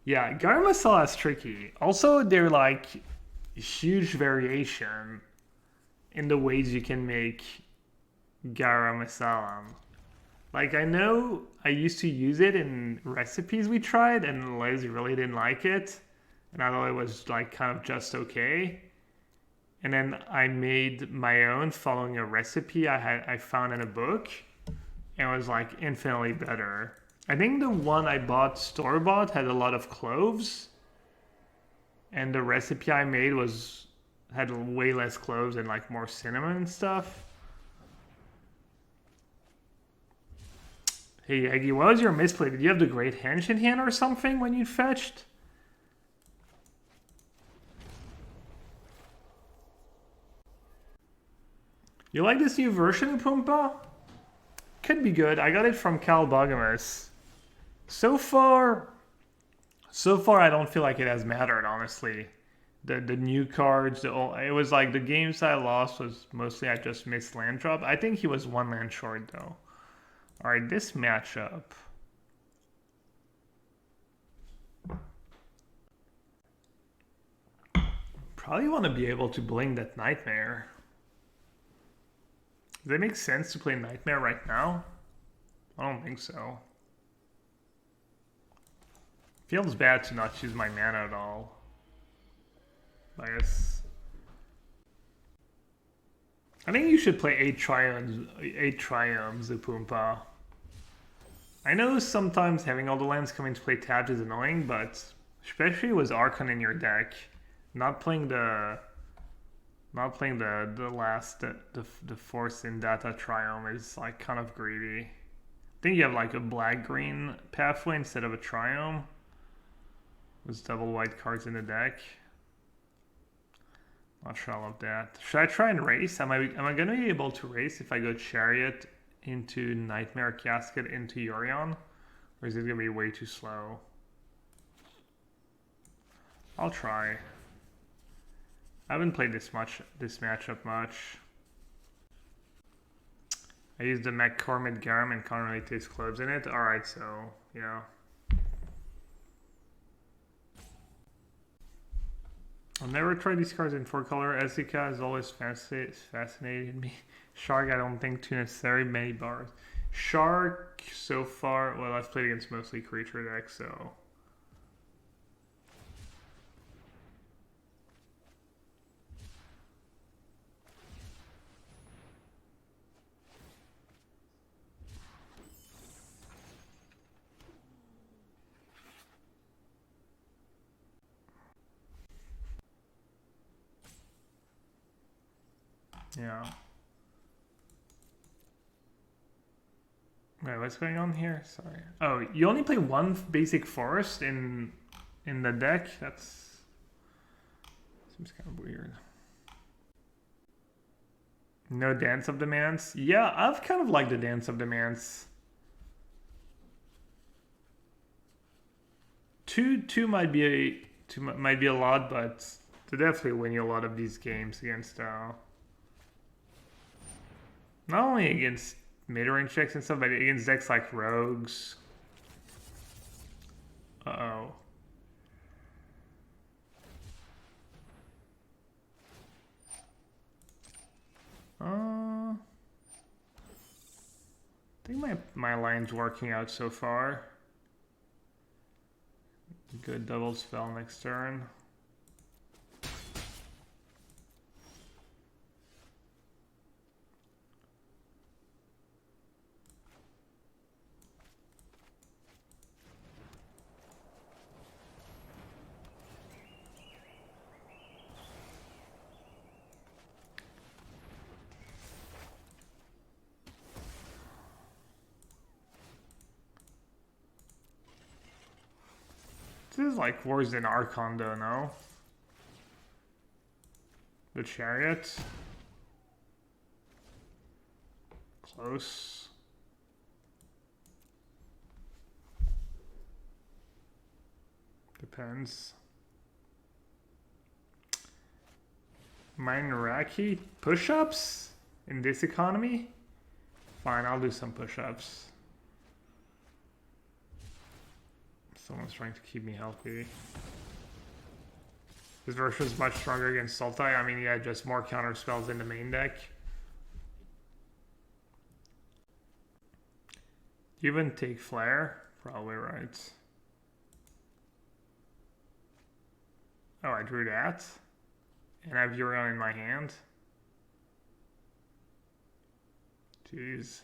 Yeah, garam masala is tricky. Also, they're like huge variation in the ways you can make garam masala. Like I know I used to use it in recipes we tried, and Liz really didn't like it, and I thought it was like kind of just okay. And then I made my own following a recipe I found in a book, and it was like infinitely better. I think the one I bought store bought had a lot of cloves, and the recipe I made was had way less cloves and like more cinnamon and stuff. Hey Aggie, what was your misplay? Did you have the Great Henge in hand or something when you fetched? You like this new version of Pumbaa? Could be good. I got it from Cal Bogamus. So far, I don't feel like it has mattered, honestly. The new cards, it was like the games I lost was mostly I just missed land drop. I think he was one land short though. All right, this matchup. Probably want to be able to bling that Nightmare. Does it make sense to play Nightmare right now? I don't think so. Feels bad to not choose my mana at all. I guess. I think you should play 8 Triomes of Pumbaa. I know sometimes having all the lands come into play tapped is annoying, but especially with Archon in your deck, not playing the force in data Triome is like kind of greedy. I think you have like a black green pathway instead of a Triome with double white cards in the deck. Not sure I love that. Should I try and race? Am I gonna be able to race if I go Chariot into Nightmare Casket into Yorion? Or is it gonna be way too slow? I'll try. I haven't played this matchup much. I used the McCormick Garam and can't really taste cloves in it. Alright, so yeah. I'll never try these cards in 4-color. Ezika has always fascinated me. Shark, I don't think too necessary. Many bars. Shark, so far, well, I've played against mostly creature decks, so. Yeah. Wait, what's going on here? Sorry. Oh, you only play one basic forest in the deck? That's seems kind of weird. No Dance of Demands? Yeah, I've kind of liked the Dance of Demands. Two might be a lot, but to definitely win you a lot of these games against not only against mid-range checks and stuff, but against decks like Rogues. Uh-oh. I think my line's working out so far. Good double spell next turn. This is like worse than Archon though, no? The Chariot. Close. Depends. Raki push-ups in this economy? Fine, I'll do some push-ups. Someone's trying to keep me healthy. This version is much stronger against Sultai. I mean, yeah, just more counter spells in the main deck. Do you even take Flare? Probably right. Oh, I drew that. And I have Urion in my hand. Jeez.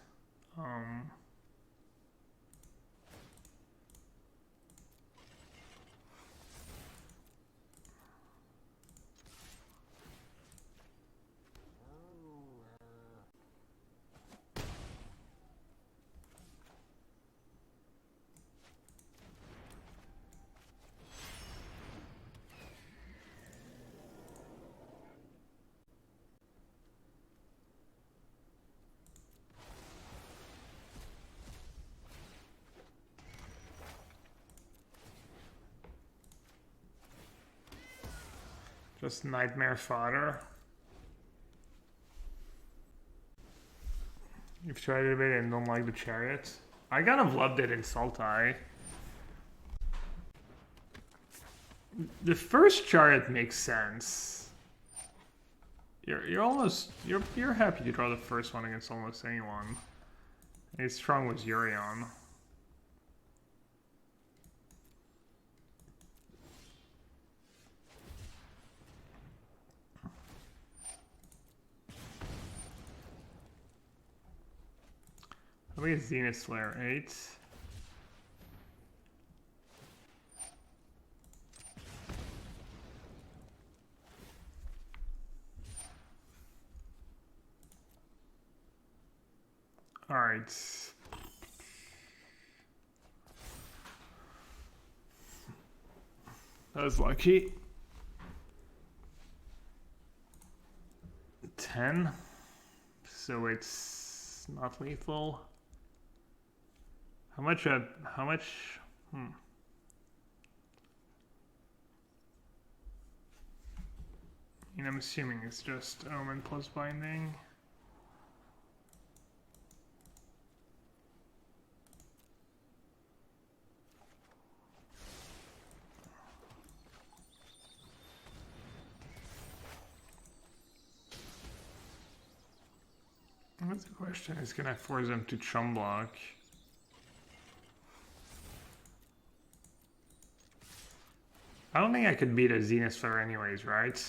Just nightmare fodder. You've tried it a bit and don't like the chariot. I kind of loved it in Sultai. The first chariot makes sense. You're happy to draw the first one against almost anyone. It's strong with Urion. Let me get Zenith Slayer 8. Alright. That was lucky. 10. So it's not lethal. How much? I'm assuming it's just Omen plus Binding. What's the question? Is gonna force them to chum block. I don't think I could beat a Zenith Flare anyways, right?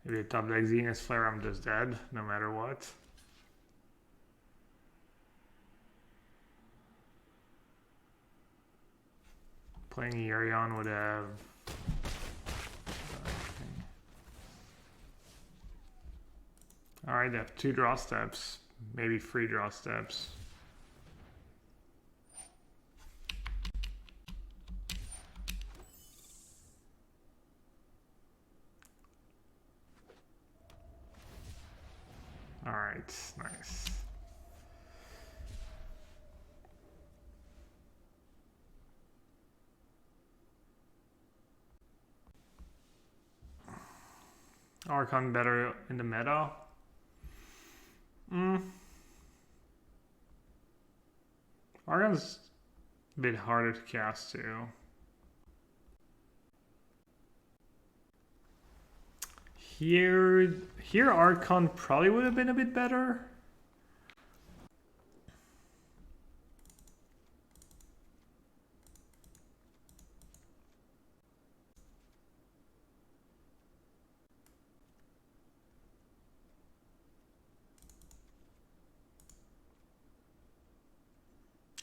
Maybe a top deck Zenith Flare, I'm just dead, no matter what. Playing Urion would have... Alright, they have 2 draw steps. Maybe 3 draw steps. Alright, nice. Archon better in the meta? Archon's a bit harder to cast too. Here Archon probably would have been a bit better.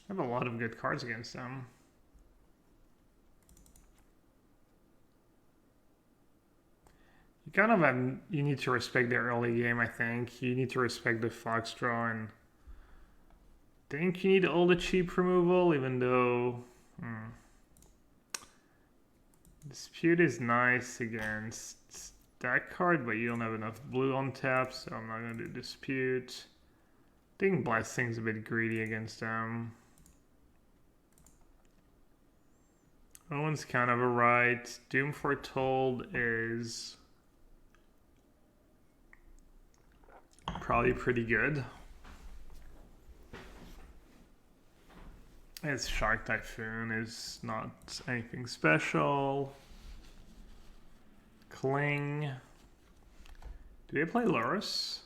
I have a lot of good cards against them. You kind of you need to respect their early game, I think. You need to respect the Fox draw, and I think you need all the cheap removal, even though Dispute is nice against that card, but you don't have enough blue on tap, so I'm not going to do Dispute. I think Blessing's a bit greedy against them. Owen's kind of a right. Doom Foretold is Probably pretty good. His Shark Typhoon is not anything special. Cling. Do they play Lurrus?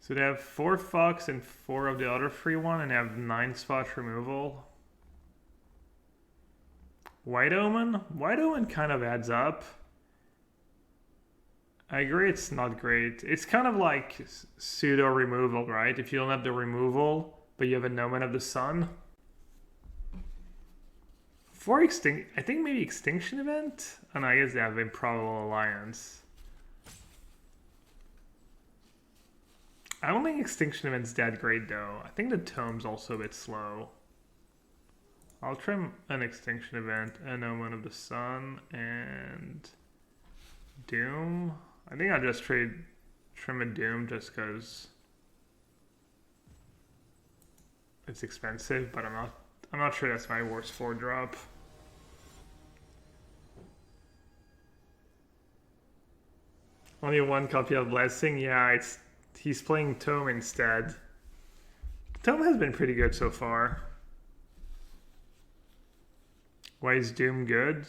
So they have 4 Fox and 4 of the other free one, and they have 9 spot removal. White Omen? White Omen kind of adds up. I agree it's not great. It's kind of like pseudo removal, right? If you don't have the removal, but you have an Omen of the Sun. For I think maybe Extinction Event? And I guess they have Improbable Alliance. I don't think Extinction Event's that great though. I think the Tome's also a bit slow. I'll trim an Extinction Event, an Omen of the Sun, and Doom. I think I'll just trim a Doom just because it's expensive, but I'm not sure that's my worst 4-drop. Only 1 copy of Blessing. Yeah, he's playing Tome instead. Tome has been pretty good so far. Why is Doom good?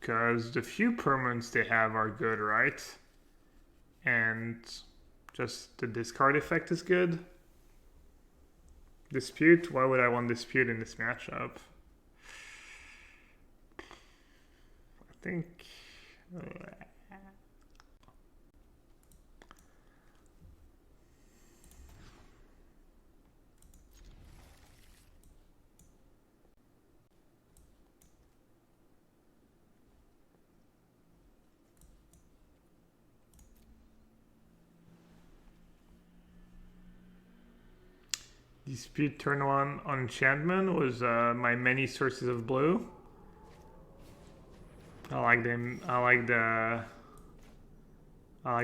Because the few permanents they have are good, right? And just the discard effect is good. Dispute? Why would I want Dispute in this matchup? I think... Dispute turn 1 on enchantment was my many sources of blue. I like them. I like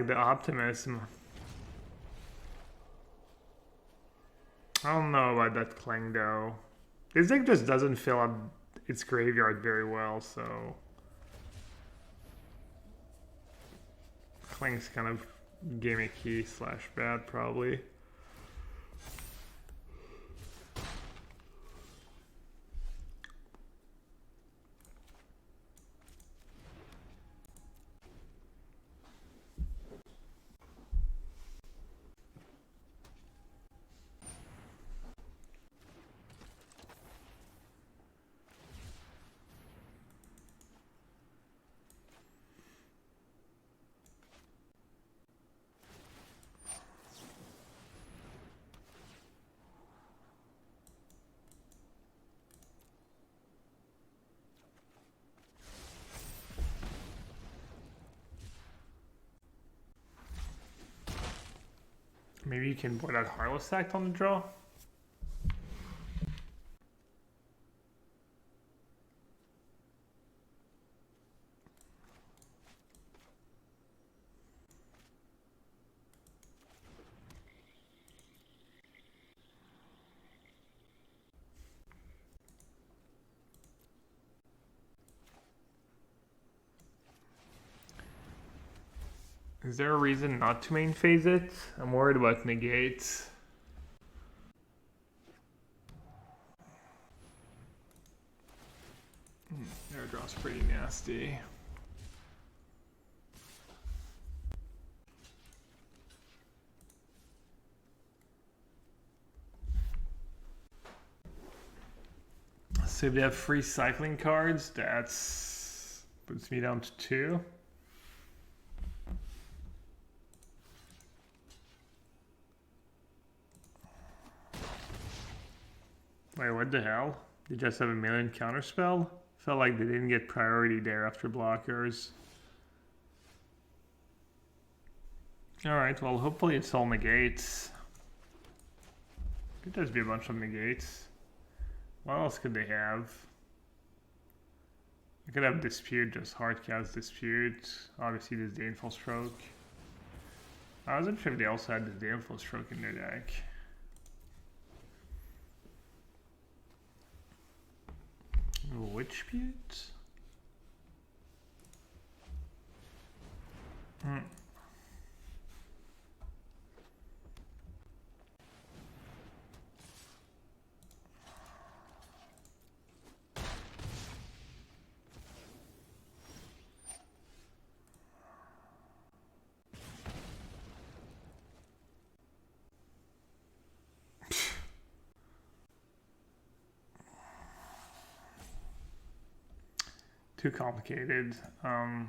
the optimism. I don't know about that Cling though. This deck just doesn't fill up its graveyard very well, so Cling's kind of gimmicky / bad probably. Maybe you can board out Heartless Act on the draw? Is there a reason not to main phase it? I'm worried about negates. Their draw's pretty nasty. So if they have free cycling cards, that's puts me down to 2. Wait, what the hell? They just have a million counterspell? Felt like they didn't get priority there after blockers. Alright, well hopefully it's all negates. Could just be a bunch of negates. What else could they have? I could have Dispute, just hard cast Dispute. Obviously this Baneful Stroke. I wasn't sure if they also had this Baneful Stroke in their deck. Witch Butte? Hmm. Too complicated. I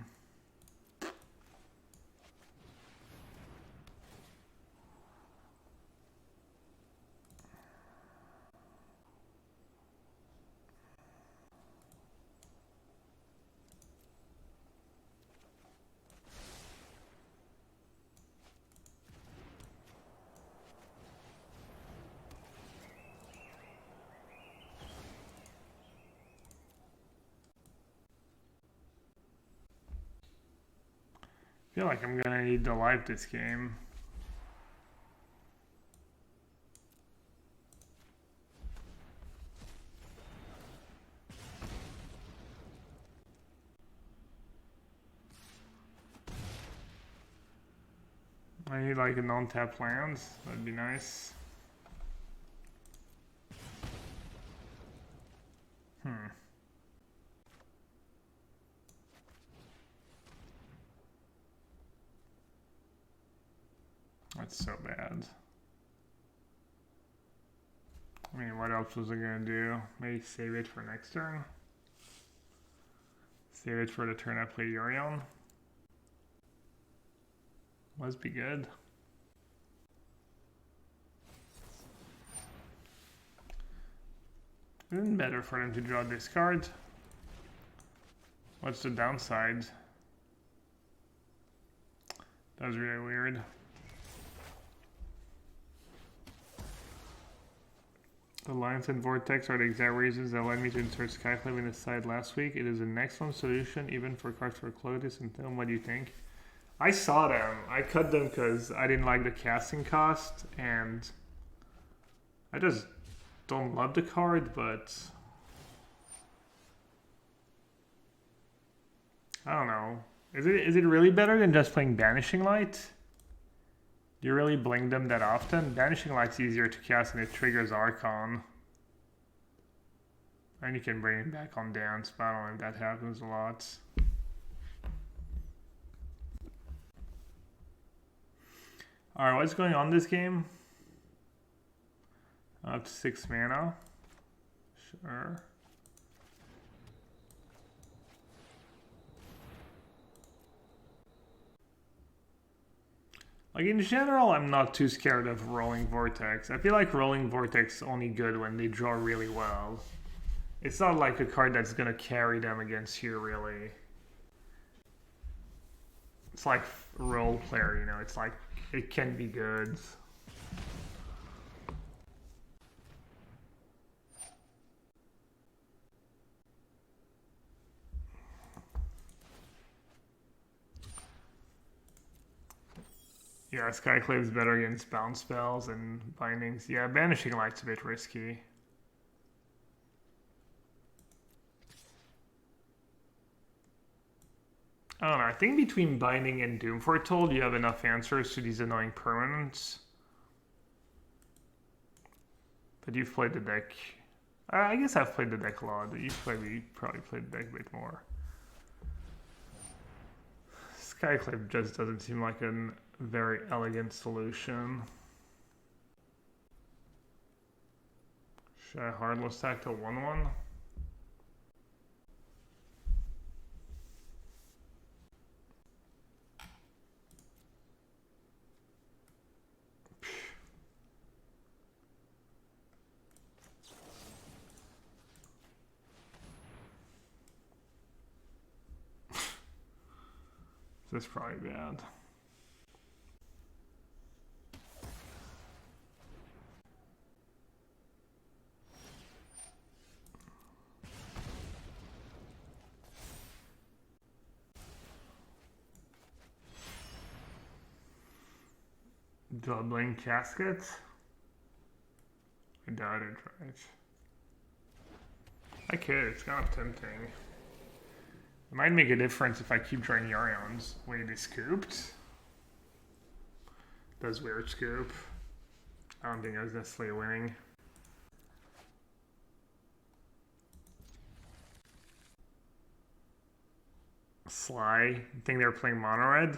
feel like I'm gonna need to live this game. I need like a non-tap land. That'd be nice. That's so bad. I mean, what else was I gonna do? Maybe save it for next turn? Save it for the turn I play Yorion? Must be good. Isn't it better for them to draw this card? What's the downside? That was really weird. The lines and vortex are the exact reasons that led me to insert Skyclave in the side last week. It is an excellent solution, even for cards for Clotis and Film. What do you think? I saw them. I cut them because I didn't like the casting cost, and I just don't love the card, but I don't know. Is it really better than just playing Banishing Light? Do you really bling them that often? Banishing Light's easier to cast and it triggers Archon. And you can bring it back on dance, but I don't know if that happens a lot. Alright, what's going on this game? Up to 6 mana. Sure. Like in general, I'm not too scared of Rolling Vortex. I feel like Rolling Vortex is only good when they draw really well. It's not like a card that's gonna carry them against you, really. It's like role player, you know, it's like, it can be good. Yeah, Skyclave is better against bounce spells and bindings. Yeah, Banishing Light's a bit risky. I don't know, I think between Binding and Doom Foretold, you have enough answers to these annoying permanents. But you've played the deck. I guess I've played the deck a lot. You probably played the deck a bit more. Skyclave just doesn't seem like a very elegant solution. Should I hardless stack to 1/1? This is probably bad. Doubling caskets? I doubt it, right? I could, it's kind of tempting. It might make a difference if I keep drawing Yarions. Wait, they scooped? Does weird scoop. I don't think I was necessarily winning. Sly. You think they were playing mono red?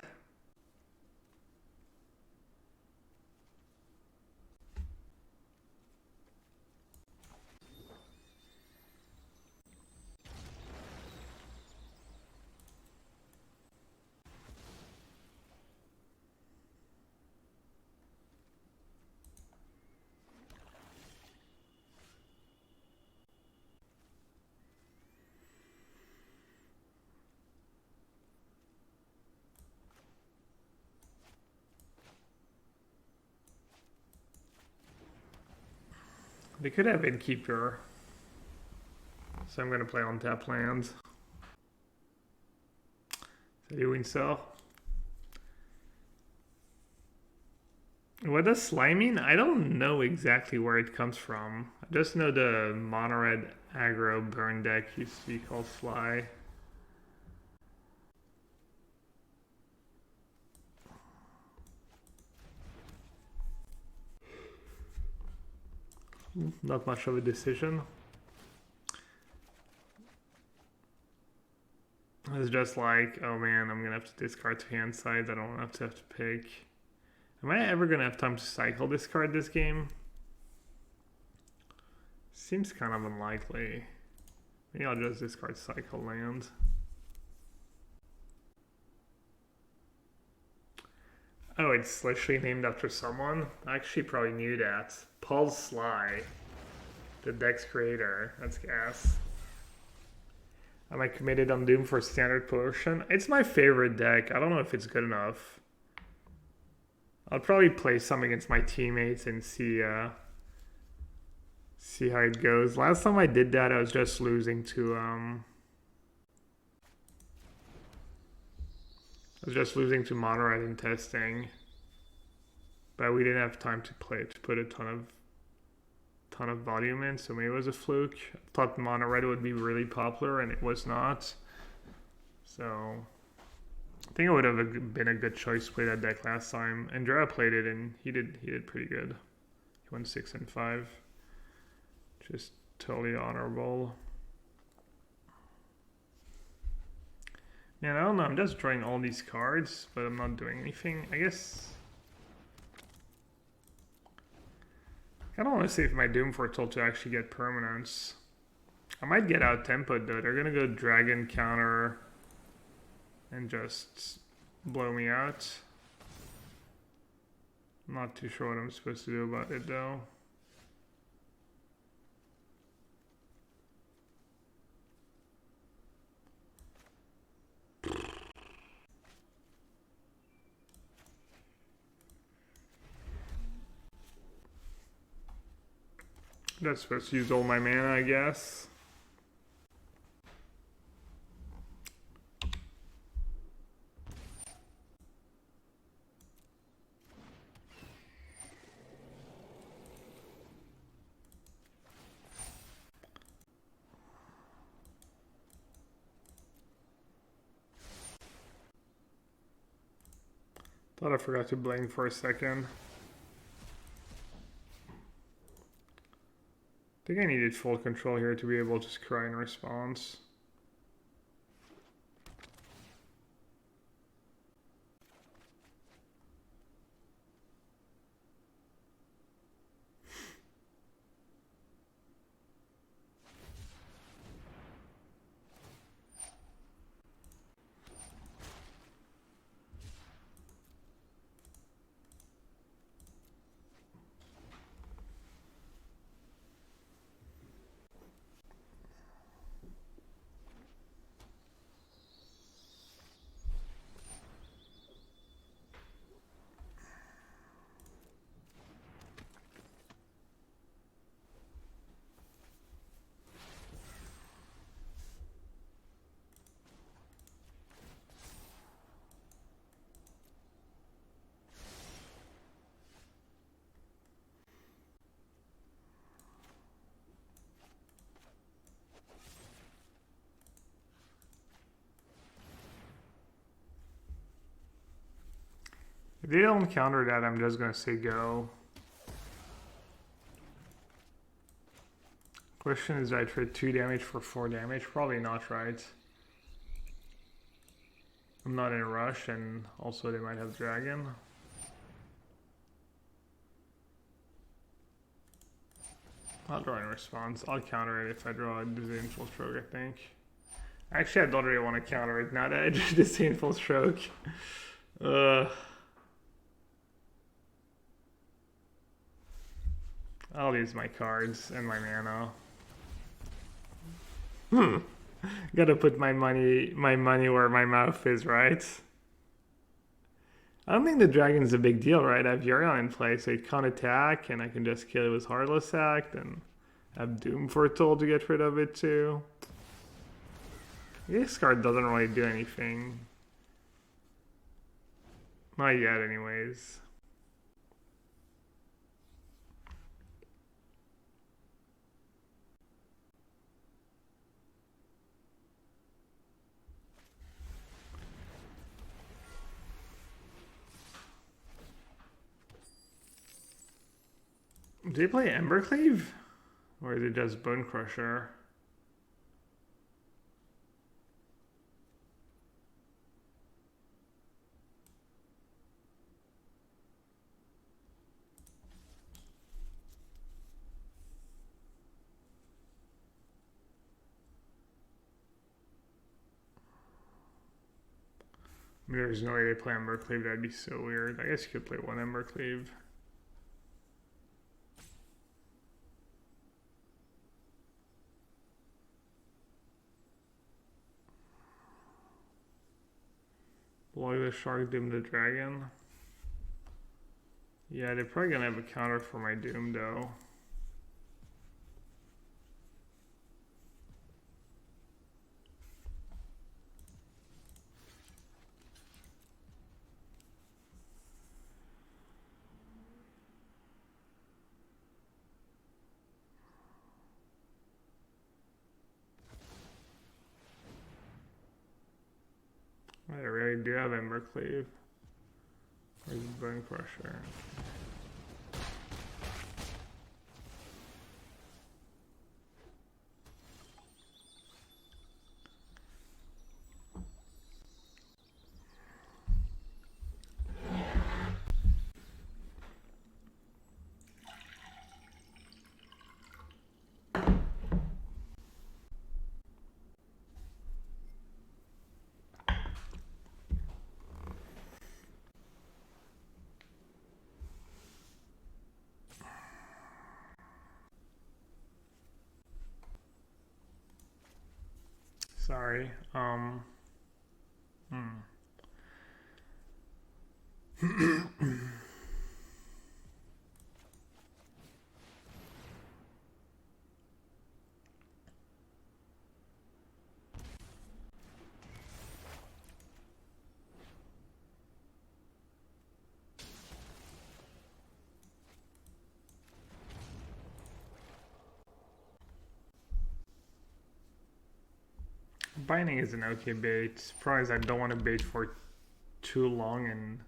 They could have Innkeeper. So I'm going to play on tap land. Is that doing so? What does Sly mean? I don't know exactly where it comes from. I just know the mono red aggro burn deck used to be called Sly. Not much of a decision. It's just like, oh man, I'm gonna have to discard 2 hand sides. I don't have to pick. Am I ever gonna have time to cycle this card this game? Seems kind of unlikely. Maybe I'll just discard cycle land. Oh, it's literally named after someone? I actually probably knew that. Paul Sly, the deck's creator. That's gas. Am I committed on Doom for standard potion? It's my favorite deck. I don't know if it's good enough. I'll probably play some against my teammates and see how it goes. Last time I did that, I was just losing to mono red in testing, but we didn't have time to put a ton of volume in, so maybe it was a fluke. I thought mono red would be really popular, and it was not. So I think it would have been a good choice to play that deck last time. Andrea played it, and he did pretty good. He won 6 and 5, just totally honorable. Man, I don't know. I'm just drawing all these cards, but I'm not doing anything. I guess I don't want to save my Doom Foretold to actually get permanence. I might get out tempoed though. They're gonna go dragon counter and just blow me out. I'm not too sure what I'm supposed to do about it though. That's supposed to use all my mana, I guess. Thought I forgot to blink for a second. I think I needed full control here to be able to scry in response. they don't counter that, I'm just gonna say go. Question is, I trade 2 damage for 4 damage? Probably not, right? I'm not in a rush, and also they might have dragon. I'll draw in response. I'll counter it if I draw a disdainful stroke, I think. Actually, I don't really want to counter it now that I drew disdainful stroke. I'll use my cards and my mana. Gotta put my money where my mouth is, right? I don't think the dragon's a big deal, right? I have Yorion in play, so it can't attack, and I can just kill it with Heartless Act, and have Doom Foretold to get rid of it too. This card doesn't really do anything. Not yet, anyways. Do they play Embercleave? Or is it just Bone Crusher? I mean, there's no way they play Embercleave, that'd be so weird. I guess you could play one Embercleave. Block the Shark, Doom the Dragon. Yeah, they're probably gonna have a counter for my Doom though. I really do have Embercleave. Where's Bone Crusher? Sorry. Binding is an okay bait. Surprised I don't want to bait for too long and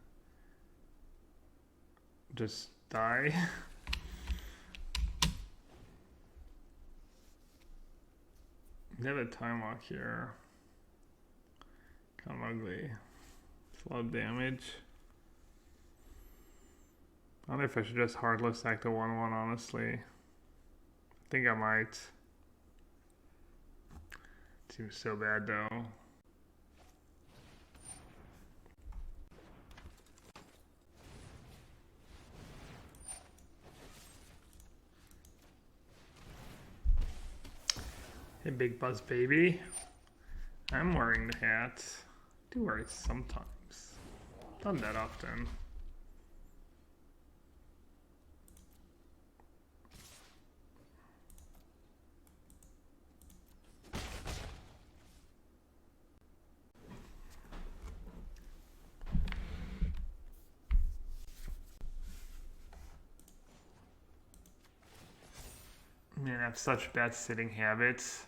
just die. They have a time lock here. Kind of ugly. It's a lot of damage. I don't know if I should just Heartless Act a 1/1, honestly. I think I might. Seems so bad though. Hey, Big Buzz baby. I'm wearing the hat. I do wear it sometimes. Not that often. Man, I have such bad sitting habits.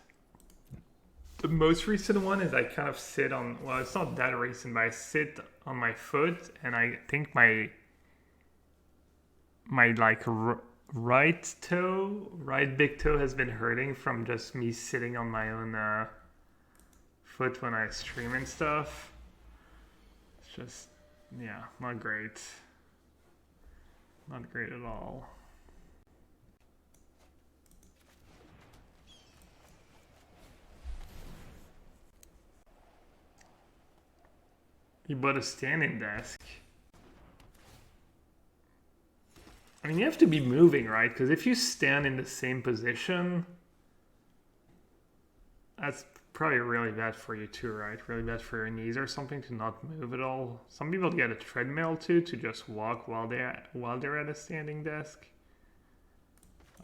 The most recent one is I kind of sit on, well, it's not that recent, but I sit on my foot and I think my like right big toe has been hurting from just me sitting on my own foot when I stream and stuff. It's just, yeah, not great. Not great at all. You bought a standing desk. I mean, you have to be moving, right? Because if you stand in the same position, that's probably really bad for you too, right? Really bad for your knees or something to not move at all. Some people get a treadmill too to just walk while they're at a standing desk.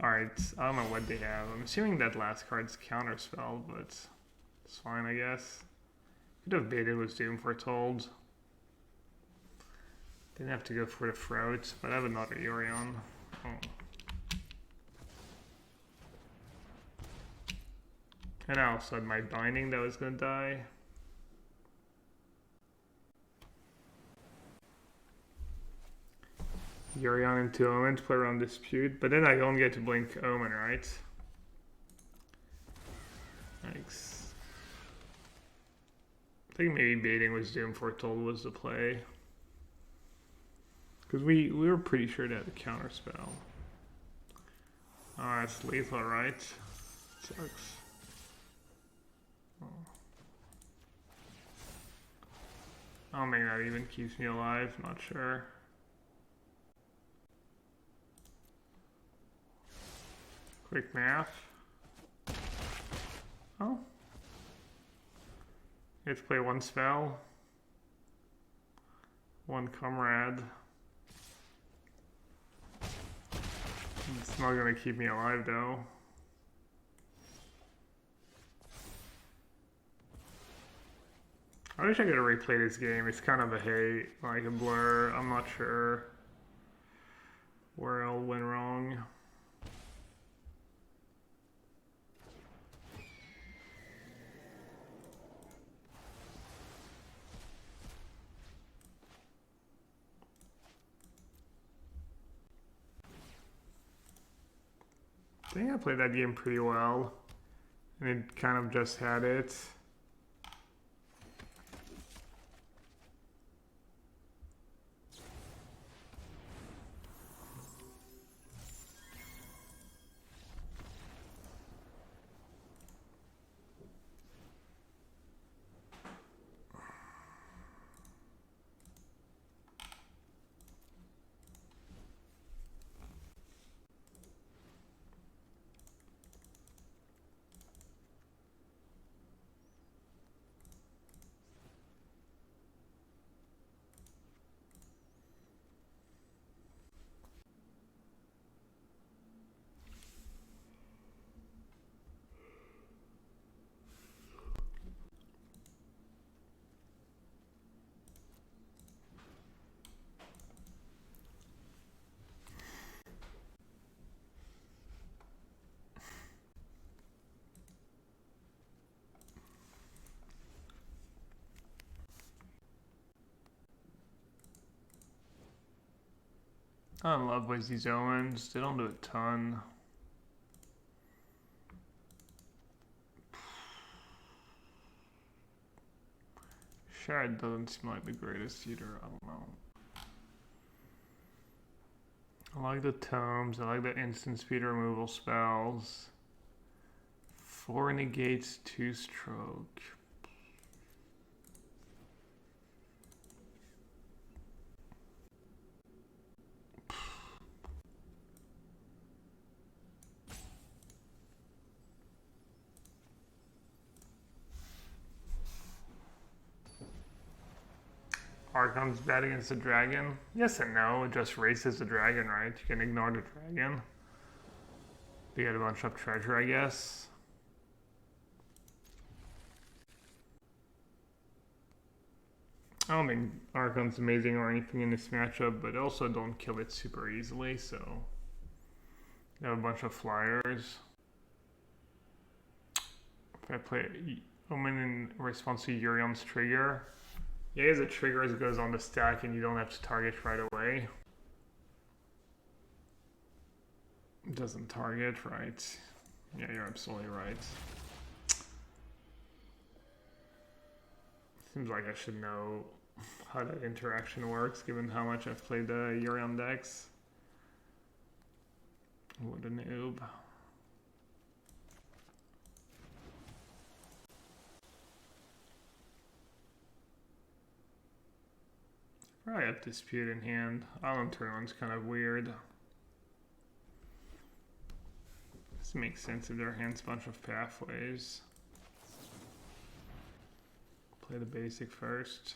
Alright, I don't know what they have. I'm assuming that last card's counterspell, but it's fine, I guess. Could have baited with Doom Foretold. Didn't have to go for the throat, but I have another Yorion. Oh. And I also had my binding that was gonna die. Yorion into Omen to play around Dispute, but then I don't get to blink Omen, right? Thanks. I think maybe baiting with Doom Foretold was the play. Because we were pretty sure to have a counter spell. Oh, that's lethal, right? Sucks. Oh. I don't think that even keeps me alive, not sure. Quick math. Oh. You have to play one spell. One comrade. It's not gonna keep me alive though. I wish I could have replayed this game. It's kind of a hate, like a blur. I'm not sure where all went wrong. I think I played that game pretty well, and it kind of just had it. I love with these omens. They don't do a ton. Shard doesn't seem like the greatest either. I don't know. I like the tomes. I like the instant speed removal spells. 4 negates, 2 stroke. Archon's bad against the dragon? Yes and no, it just races the dragon, right? You can ignore the dragon. You get a bunch of treasure, I guess. I don't think Archon's amazing or anything in this matchup, but also don't kill it super easily, so... You have a bunch of flyers. If I play Omen in response to Urion's trigger. Yeah, as a trigger as it goes on the stack and you don't have to target right away. It doesn't target, right? Yeah, you're absolutely right. Seems like I should know how that interaction works, given how much I've played the Urion decks. What a noob. Probably have Dispute in hand. Island turn one's kind of weird. This makes sense if their hand's a bunch of pathways. Play the basic first.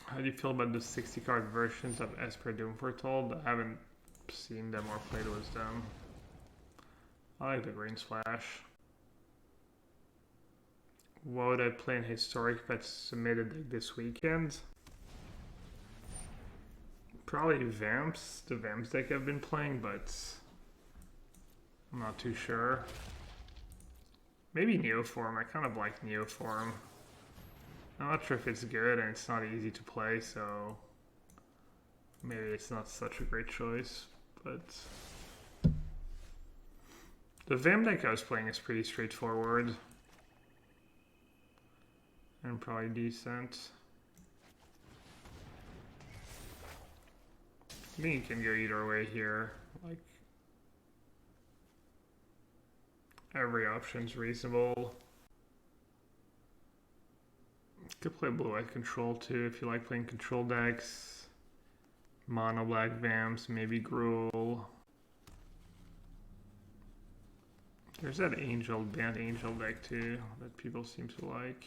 How do you feel about the 60 card versions of Esper Doom Foretold? I haven't seen them or played with them. I like the green splash. What would I play in Historic if I submitted like this weekend? Probably Vamps, the Vamps deck I've been playing, but I'm not too sure. Maybe Neoform, I kind of like Neoform. I'm not sure if it's good and it's not easy to play, so maybe it's not such a great choice, but the Vam deck I was playing is pretty straightforward and probably decent. I think you can go either way here, like every option's reasonable. Could play blue-white control too if you like playing control decks. Mono black Vamps, maybe Gruul. There's that Band Angel deck too that people seem to like.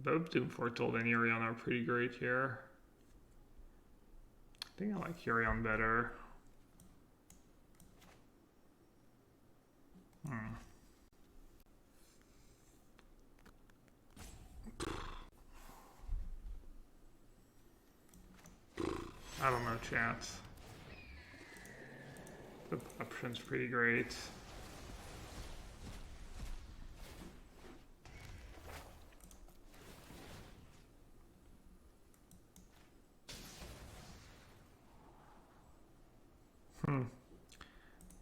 Both Doom Foretold and Urion are pretty great here. I think I like Urion better. I don't know, chat. The option's pretty great.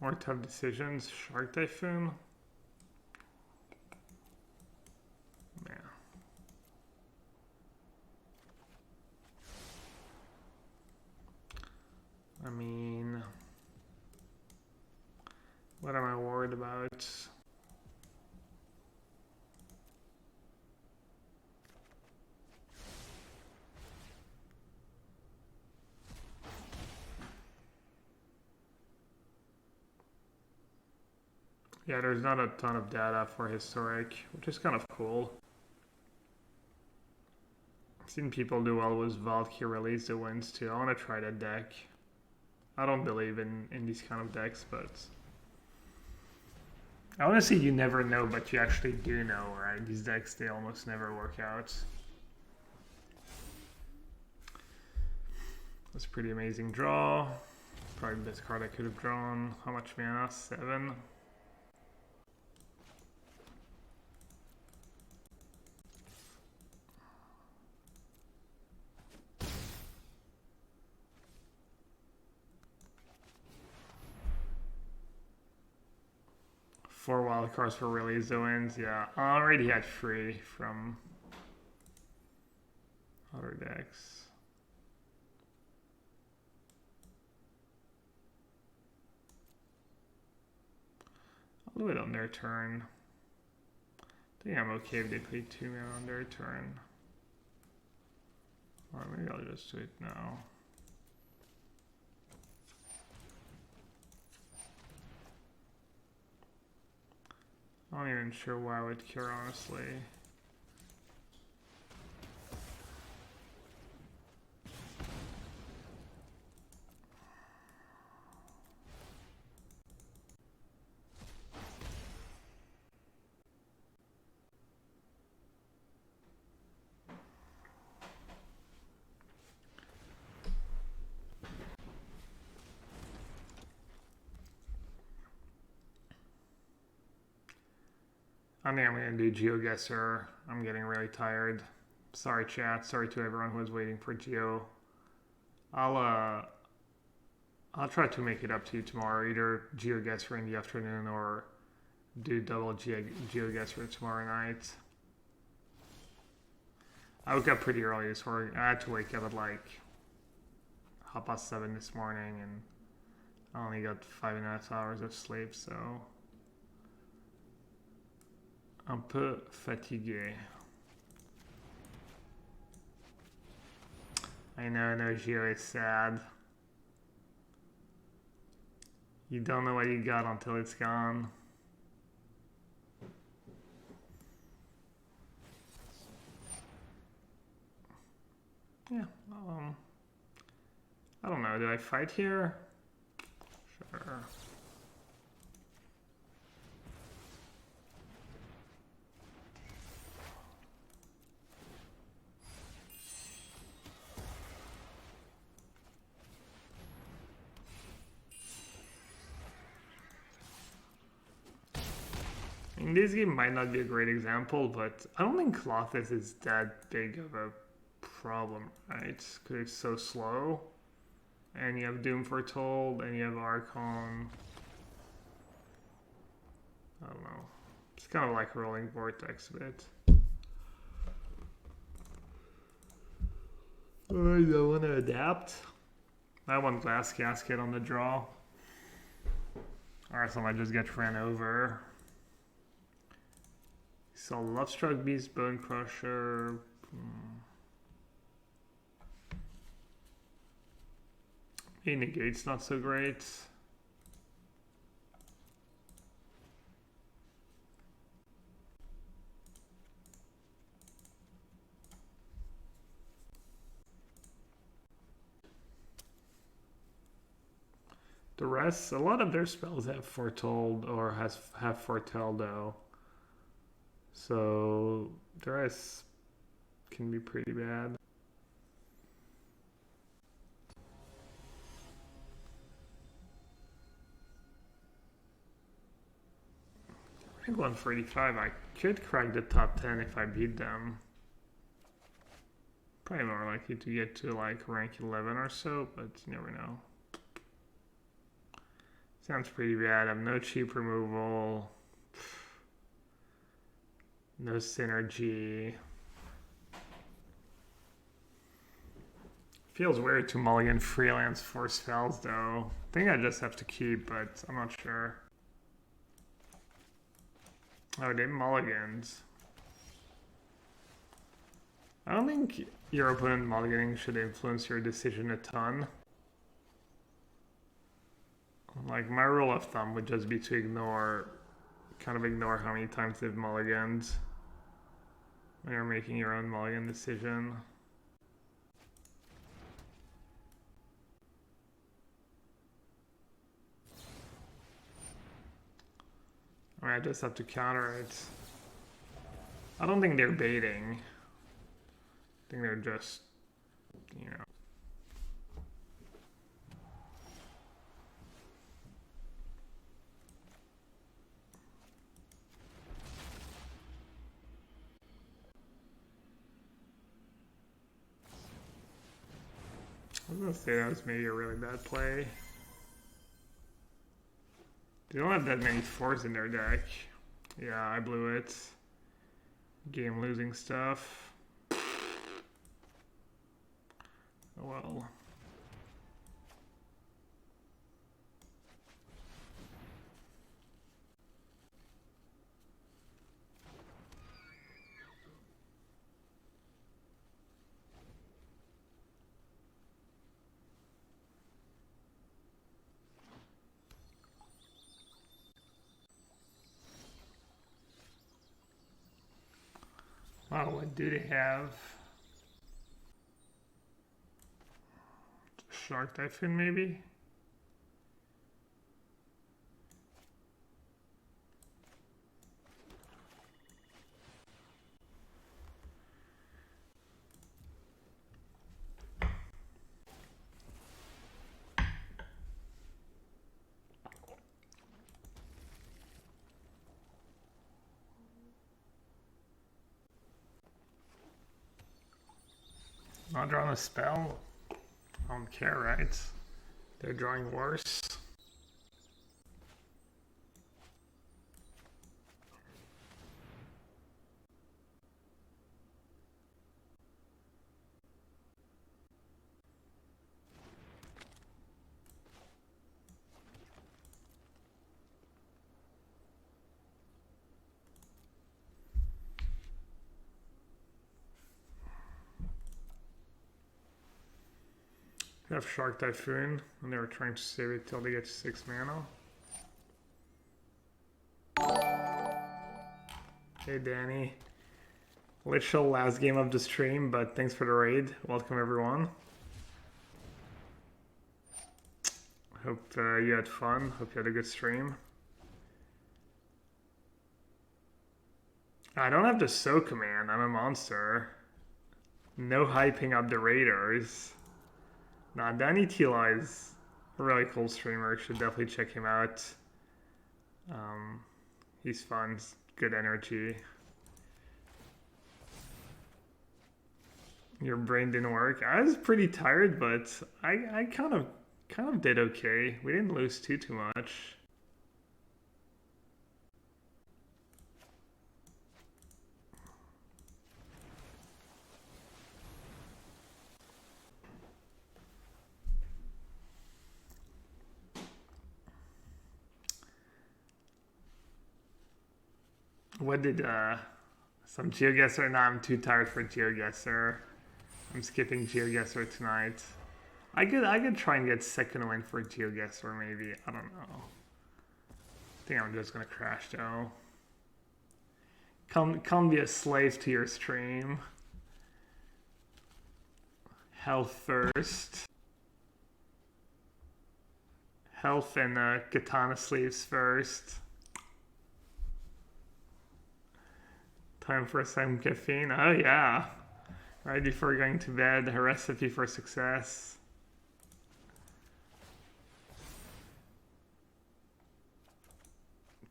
More tough decisions. Shark Typhoon. Man. I mean, what am I worried about? Yeah, there's not a ton of data for Historic, which is kind of cool. I've seen people do well with Valkyrie release the wins too. I want to try that deck. I don't believe in these kind of decks, but I want to say you never know, but you actually do know, right? These decks, they almost never work out. That's a pretty amazing draw. Probably the best card I could have drawn. How much mana? 7. Four wild cards for release the wins. Yeah, I already had 3 from other decks. I'll do it on their turn. I think I'm okay if they play 2 mana on their turn. Or maybe I'll just do it now. I'm not even sure why I would care, honestly. I think I'm gonna do GeoGuessr. I'm getting really tired. Sorry, chat. Sorry to everyone who was waiting for Geo. I'll try to make it up to you tomorrow. Either GeoGuessr in the afternoon or do double GeoGuessr tomorrow night. I woke up pretty early this morning. I had to wake up at like 7:30 this morning, and I only got 5.5 hours of sleep, so un peu fatigué. I know, Geo is sad. You don't know what you got until it's gone. Yeah, I don't know, do I fight here? Sure. I mean, this game might not be a great example, but I don't think Colossus is that big of a problem, right? Because it's so slow. And you have Doom Foretold, and you have Archon. I don't know. It's kind of like Rolling Vortex a bit. I don't want to adapt. I want Glass Casket on the draw. Alright, so I just get ran over. So Lovestruck Beast, Bone Crusher. Negate's not so great. The rest, a lot of their spells have Foretold or have Foretell though. So the rest can be pretty bad. I think 145, I could crack the top 10 if I beat them. Probably more likely to get to like rank 11 or so, but you never know. Sounds pretty bad. I have no cheap removal. No synergy. Feels weird to mulligan freelance for spells though. I think I just have to keep, but I'm not sure. Oh, they mulligans. I don't think your opponent mulliganing should influence your decision a ton. Like, my rule of thumb would just be to ignore how many times they've mulliganed when you're making your own mulligan decision. I just have to counter it. I don't think they're baiting. I think they're just, you know. I was gonna say that was maybe a really bad play. They don't have that many 4s in their deck. Yeah, I blew it. Game losing stuff. Oh well. What do they have? Shark Typhoon, maybe? Not drawing a spell? I don't care, right? They're drawing worse. They have Shark Typhoon, and they were trying to save it till they get 6 mana. Hey Danny. Literal last game of the stream, but thanks for the raid. Welcome everyone. Hope you had fun. Hope you had a good stream. I don't have the soak command. I'm a monster. No hyping up the raiders. Nah, Danny Tila is a really cool streamer. Should definitely check him out. He's fun, good energy. Your brain didn't work. I was pretty tired, but I kind of did okay. We didn't lose too much. What did some GeoGuessr? Nah, I'm too tired for GeoGuessr. I'm skipping GeoGuessr tonight. I could try and get second win for GeoGuessr maybe. I don't know. I think I'm just gonna crash though. Come be a slave to your stream. Health first. Health and katana sleeves first. Time for some caffeine. Oh yeah. Right before going to bed, a recipe for success.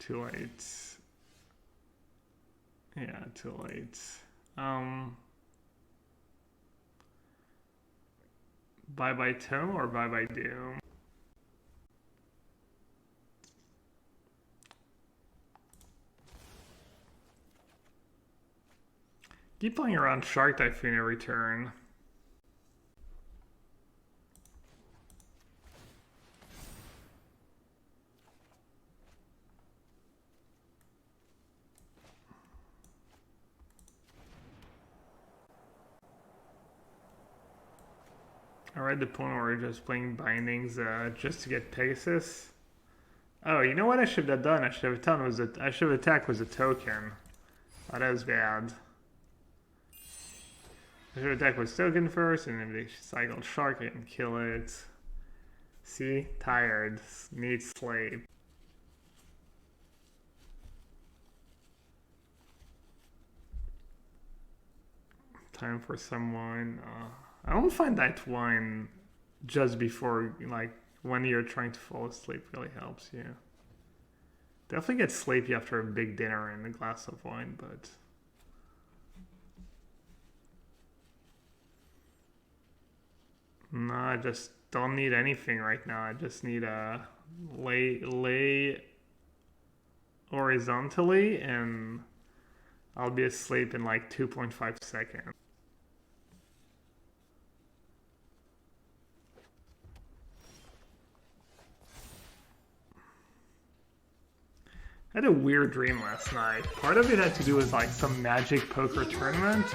Too late. Yeah, too late. Bye-bye Tome or bye-bye Doom? Keep playing around Shark Typhoon every turn. I read the point where we're just playing bindings just to get Pegasus. Oh, you know what I should have done? I should have done was I should have attacked with a token. Oh, that was bad. I should attack with token first, and then they cycled shark it and kill it. See? Tired. Need sleep. Time for some wine. I don't find that wine just before, like, when you're trying to fall asleep really helps you. Definitely get sleepy after a big dinner and a glass of wine, but... No, I just don't need anything right now. I just need a lay horizontally and I'll be asleep in like 2.5 seconds. I had a weird dream last night. Part of it had to do with like some Magic poker tournament,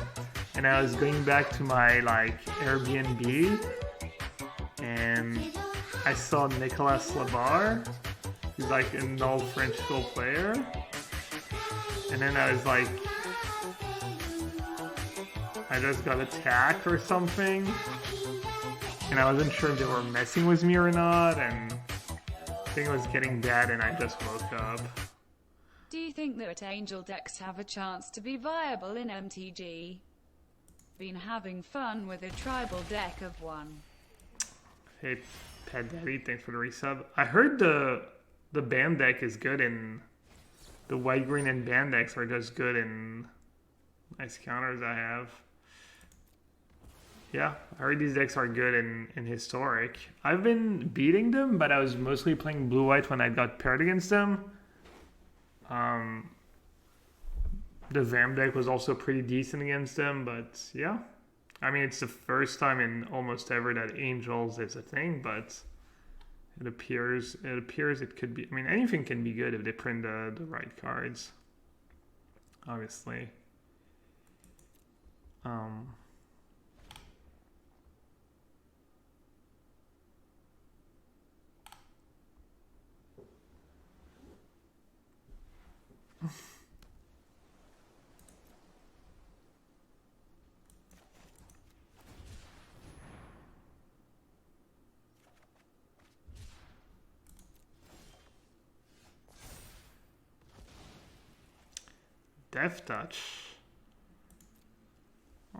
and I was going back to my like Airbnb, and I saw Nicolas Labarre, who's like an old French school player, and then I was like, I just got attacked or something. And I wasn't sure if they were messing with me or not, and I think it was getting bad and I just woke up. Do you think that angel decks have a chance to be viable in MTG? Been having fun with a tribal deck of one. Hey, Pet Daddy, thanks for the resub. I heard the band deck is good in... The white, green, and band decks are just good in... Nice counters I have. Yeah, I heard these decks are good in Historic. I've been beating them, but I was mostly playing blue-white when I got paired against them. The Vamp deck was also pretty decent against them, but yeah. I mean, it's the first time in almost ever that Angels is a thing, but it appears it could be. I mean, anything can be good if they print the right cards, obviously. Death Touch.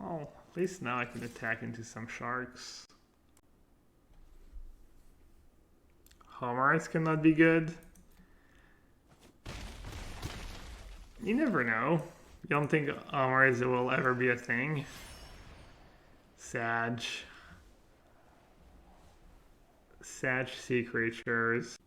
Oh, at least now I can attack into some sharks. Homers cannot be good. You never know. You don't think Homers will ever be a thing? Sag sea creatures.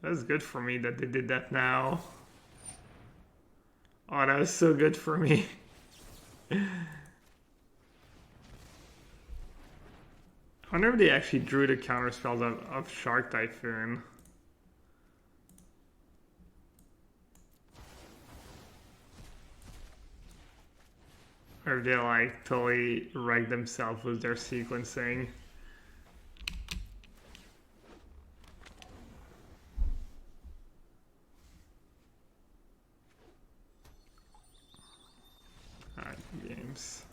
That was good for me that they did that now. Oh, that was so good for me. I wonder if they actually drew the counter spells of Shark Typhoon. Or if they like totally wrecked themselves with their sequencing. Games.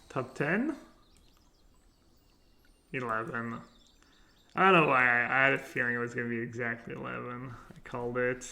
Top 10? 11. I don't know why I had a feeling it was going to be exactly 11. I called it.